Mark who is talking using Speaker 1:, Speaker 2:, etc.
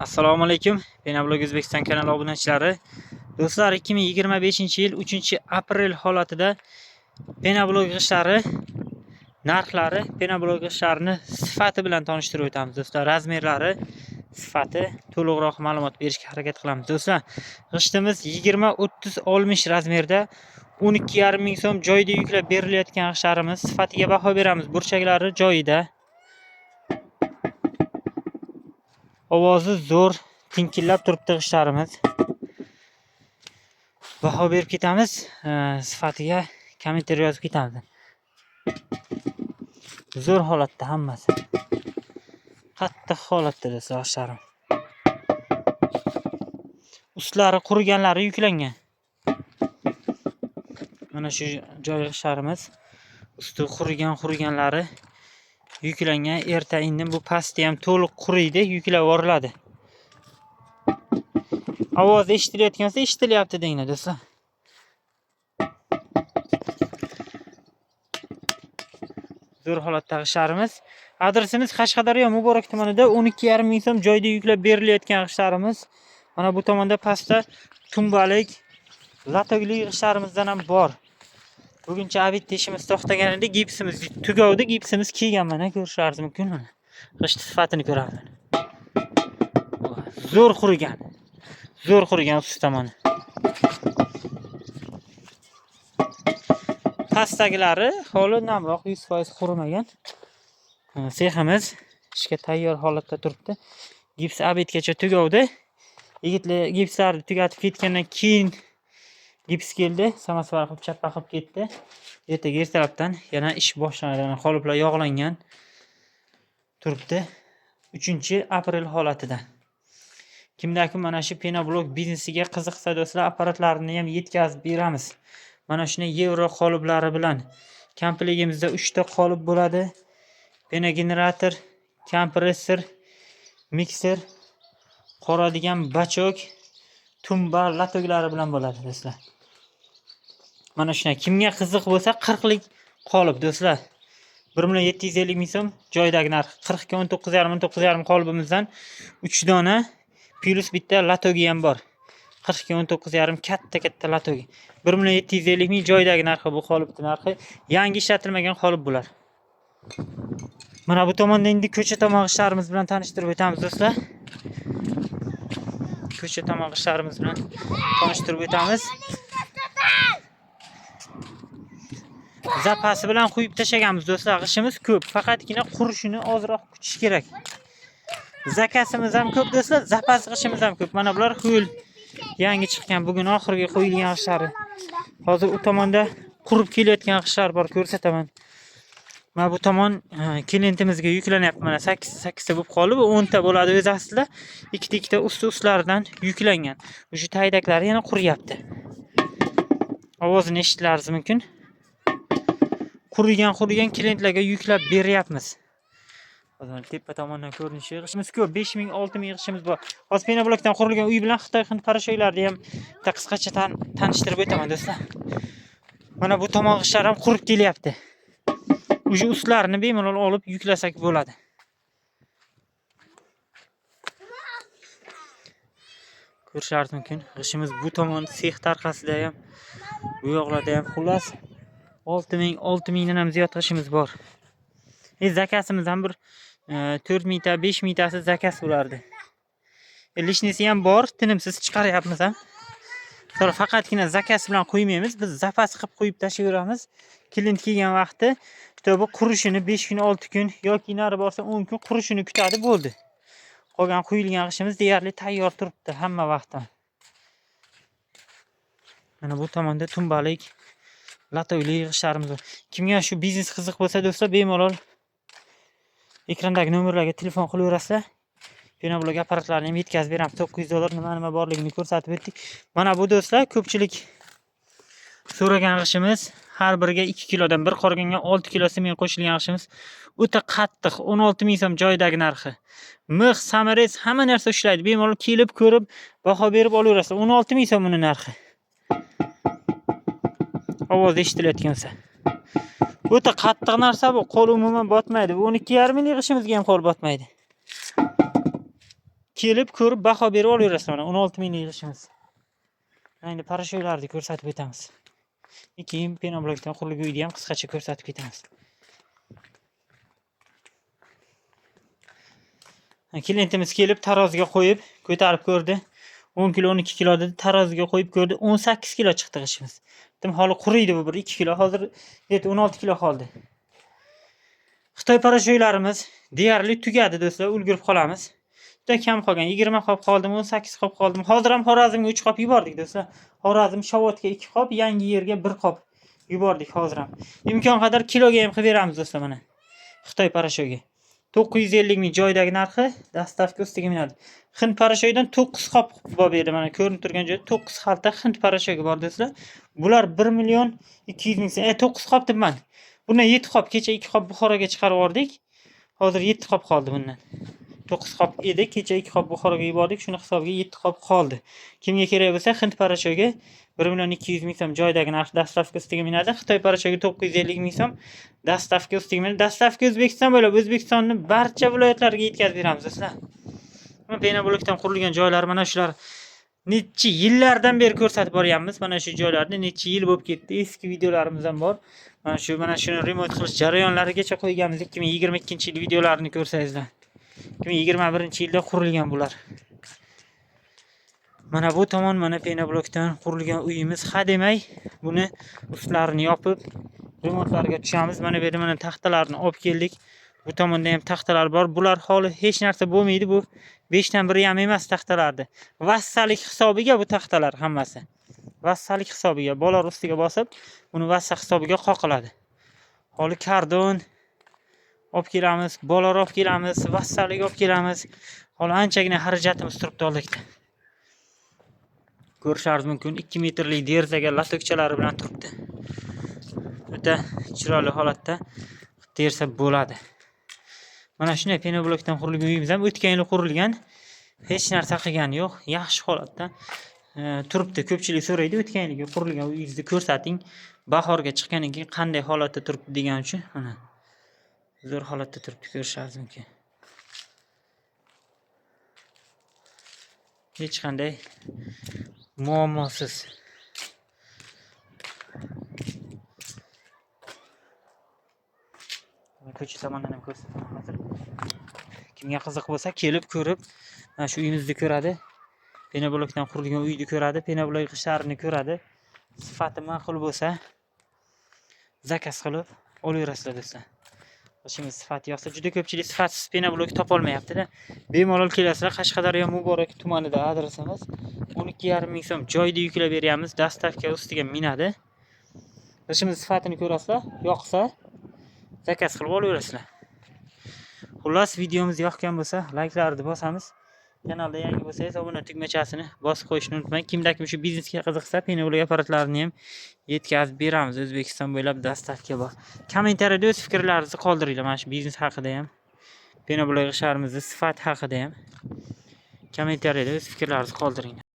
Speaker 1: Assalomu alaykum. Benablog O'zbekiston kanali obunachilari. Do'stlar, 2025-yil 3-aprel holatida Benablog g'ishlari narxlari, Benablog g'ishlarini sifati bilan tanishtirib o'tamiz. Do'stlar, razmerlari, sifati to'liqroq ma'lumot berishga harakat qilamiz. Do'stlar, g'ishtimiz 20-30-60 razmerda 12,5 ming so'm joyida yuklab berilayotgan g'ishlarimiz. Sifatiga baho beramiz. Burchaklari joyida. Ovozi zo'r, tinkillab turibdi g'ishlarimiz. Baho berib ketamiz, sifatiga kommentariy yozib ketamiz. Zo'r holatda hammasi. Qattiq holatda do'stlar g'ishlarim. Ustlari quriganlari yuklangan. Mana shu joy g'ishlarimiz usti quriganlari yuklangan. Erta indin bu pasti ham to'liq quriydi, yuklab yuboriladi. Ovoz eshitilayotgan bo'lsa, eshitilyapti denglar do'stlar. Zo'r holatdagi g'ishlarimiz. Adresimiz Qashqadaryo Muborak tumanida 12,5 ming so'm joyda yuklab berilayotgan g'ishlarimiz. Mana bu tomonda pastda tumbalik, latogli g'ishlarimizdan ham bor. Buguncha abit ishimiz to'xtagan edi, gipsimiz tugavdi, gipsimiz kiygan, mana ko'rishlaringiz mumkin. Mana g'isht sifatini ko'ramiz. Zo'r qurigan. Zo'r qurigan ust tomoni. Pastdagilari holi namroq, 100% qurimagan. Seximiz ishga tayyor holatda turibdi. Gips abitgacha tugavdi. Yigitlar gipslarni tugatib ketgandan keyin gips keldi, samasvar qilib chappa qilib ketdi. Ertaga ertalabdan yana ish boshlanadi. Qoliplar yog'langan turibdi. 3-aprel holatida. Kimdaki mana shu Benablog biznesiga qiziqsa do'stlar, apparatlarini ham yetkazib beramiz. Mana shuni yevro qoliplari bilan. Komplegtimizda 3 ta qolip bo'ladi. Bena generator, kompressor, mikser, qoradigan bachok, tumba, latoglari bilan bo'ladi do'stlar. Mana shuna kimga qiziq bo'lsa 40 lik qolip do'stlar. 1,750 ming so'm joydagi narx. 40 ga 19,5 qolibimizdan 3 dona plus bitta latogi ham bor. 40 ga 19,5 katta latogi. 1,750 ming joydagi narxi bu qolipning narxi. Yangi ishlatilmagan qolip bular. Mana bu tomonda endi ko'cha tomon g'ishlarimiz bilan tanishtirib o'tamiz do'stlar. Ko'cha tomon g'ishlarimiz bilan tanishtirib o'tamiz. Zapasi bilan qo'yib tashaganmiz do'stlar. G'ishimiz ko'p, faqatgina qurishini ozroq kutish kerak. Zakasimiz ham ko'p do'stlar, zapas g'ishimiz ham ko'p. Mana bular ho'l yangi chiqqan, bugun oxirgi qo'yilgan g'ishlari. Hozir u tomonda qurib kelayotgan g'ishlar bor, ko'rsataman. Mana bu tomon klientimizga yuklanyapti. Mana 8 ta bo'lib qoldi. Bu 10 ta bo'ladi o'z aslida. Ikkita ustlaridan yuklangan. O'sha taydaklari yana quryapti. Ovozini eshitlaringiz mumkin. Qurigan klientlarga yuklab beryapmiz. Hozir tepa tomondan ko'rinishi g'ishimiz ko'p, 5 ming 6 ming g'ishimiz bor. Hozir Benablogdan qurilgan uy bilan Xitoy hind parashoylarni ham qisqacha tanishtirib o'taman do'stlar. Mana bu tomon g'ishlar ham qurib kelyapti. O'sha ustlarini bemalol olib yuklasak bo'ladi. Ko'rishlaringiz mumkin. G'ishimiz bu tomon sex tarqasida ham, bu yoqlarda ham xullas 6 mingdan ham ziyod g'ishimiz bor. Zakasimiz ham bir 4 mingta, 5 mingtasi zakas bo'lardi. Lishnisi ham bor, tinimsiz chiqaryapmiz ham. Sonra faqatgina zakas bilan qo'ymaymiz, biz zapas qilib qo'yib tashlayveramiz. Klient kelgan vaqti bu qurishini 5 kun, 6 kun yoki nari borsa 10 kun qurishini kutadi, bo'ldi. Qolgan qo'yilgan g'ishimiz deyarli tayyor turibdi hamma vaqtda. Mana bu tomonda tumbalik, latogli g'ishlarimiz bor. Kimga shu biznes qiziq bo'lsa do'stlar, bemalol ekrandagi nomerlarga telefon qilaverasizlar. Benablog apparatlarini ham yetkazib beramiz. $900 nima borligini ko'rsatib o'tdik. Mana bu do'stlar ko'pchilik so'ragan g'ishimiz, har biriga 2 kilodan bir qolganga 6 kilo semen qo'shilgan g'ishimiz. O'ta qattiq, 16 ming so'm joydagi narxi. Mix, samarez hamma narsa ishlaydi. Bemalol kelib ko'rib, baho berib olaverasizlar. 16 ming so'm uning narxi. Ovoz eshitilayotgan bo'lsa. O'ta qattiq narsa bu, qo'l umuman botmaydi. Bu 12,5 ming g'ishimizga ham qo'l botmaydi. kelib ko'rib baho berib olaverasizlar. Mana 16 ming yig'ishimiz. Endi parashoylarni ko'rsatib o'tamiz. Keyin penoblokdan qurilgan uyni ham qisqacha ko'rsatib ketamiz. Klientimiz kelib taroziga qo'yib, ko'tarib ko'rdi. 10 kilo, 12 kilo dedi, taroziga qo'yib ko'rdi. 18 kilo chiqdi g'ishimiz. Dedim, hali quriydi bu 2 kilo. Hozir 16 kilo qoldi. Xitoy parashoylarimiz deyarli tugadi do'stlar, ulgurib qolamiz. Juda kam qolgan. 20 qop qoldim, 18 qop qoldim. Hozir ham Xorazmga 3 qop yubordik do'stlar. Xorazm Shovotga 2 qop, Yangi Yerga 1 qop yubordik hozir ham. Imkon qadar kiloga ham qilib beramiz do'stlar mana. Xitoy parashoyga 950 ming joydagi narxi, dastavka ustiga minadi. Hind parashoydan 9 qop olib berdi. Mana ko'rinib turgan joyda 9 xalta Hind parashoyga bor do'stlar. Bular 1 million 200 ming. 9 qop debman. Bundan 7 qop, kecha 2 qop Buxoroga chiqarib yubordik. Hozir 7 qop qoldi bundan. 9 qop edi, kecha 2 qop Buxoroga yubordik. Shuni hisobiga 7 qop qoldi. Kimga kerak bo'lsa Hind parashoyga 1 million 200 ming so'm joydagi narx dastavka ustiga minadi. Xitoy parashoyga 950 ming so'm dastavka ustiga minadi. Dastavka O'zbekiston bo'lib, O'zbekistonning barcha viloyatlariga yetkazib beramiz do'stlar. Mana penoblokdan qurilgan joylar mana shular. Necha yillardan beri ko'rsatib boryapmiz. Mana shu joylarni necha yil bo'lib ketdi. Eski videolarimiz ham bor. Mana shuni remont qilish jarayonlarigacha qo'yganmiz. 2022-yil videolarini ko'rsangizlar. 2021-yilda qurilgan bular. Mana bu tomon mana penoblokdan qurilgan uyimiz. Ha demay, buni ustlarini yopib remontlarga tushamiz. Mana bu yerda mana taxtalarni olib keldik. Bu tomonda ham taxtalar bor. Bular holi hech narsa bo'lmaydi. Bu 5 dan 1 ham emas taxtalardi. Vassalik hisobiga bu taxtalar hammasi. Vassalik hisobiga bolar ustiga bosib, buni vassa hisobiga qoqiladi. Holi kardon olib kelamiz, bolar olib kelamiz, vassalik olib kelamiz. Holi anchagina xarajatimiz turibdi oldikda. Ko'rishingiz mumkin, 2 metrlik derazaga latokchalari bilan turibdi. O'ta chiroyli holatda dersa bo'ladi. Mana shunday penoblokdan qurilgan uyimiz ham o'tgan yil qurilgan. Hech narsa qilgani yo'q, yaxshi holatda turibdi. Ko'pchilik so'raydi, o'tgan yilgi qurilgan uyingizni ko'rsating, bahorga chiqqanidan keyin qanday holatda turibdi degan uchun mana zo'r holatda turibdi, ko'rishingiz mumkin. Hech qanday muammosiz. Ko'cha tomondan ham ko'rsataman hozir. Kimga qiziq bo'lsa, kelib ko'rib, mana shu uyimizni ko'radi. Penoblokdan qurilgan uyni ko'radi, penoblok g'ishlarini ko'radi. Sifati ma'qul bo'lsa, zakaz qilib olaverasizlar do'stlar. G'ishimiz sifati yoqsa, juda ko'pchilik sifatsiz penoblok topa olmayapti-da. Bemalol kelasizlar. Qashqadaryo Muborak tumanida adresimiz. 12,5 ming so'm joyda yuklab beryapmiz. Dastavka ustiga minadi. G'ishimiz sifatini ko'rasizlar, yoqsa zakaz qilib olaverasizlar. Xullas, videomiz yoqgan bo'lsa, like'larni bosamiz. Kanalda yangi bo'lsangiz, obuna tugmachasini bosib qo'yishni unutmang. Kimda kim shu biznesga qiziqsa, penoblok apparatlarini ham yetkazib beramiz. O'zbekiston bo'ylab dastavka bor. Kommentariyada o'z fikrlaringizni qoldiringlar. Mana shu biznes haqida ham, penoblok ishlarimizni sifat haqida ham kommentariyada o'z fikrlaringizni qoldiringlar.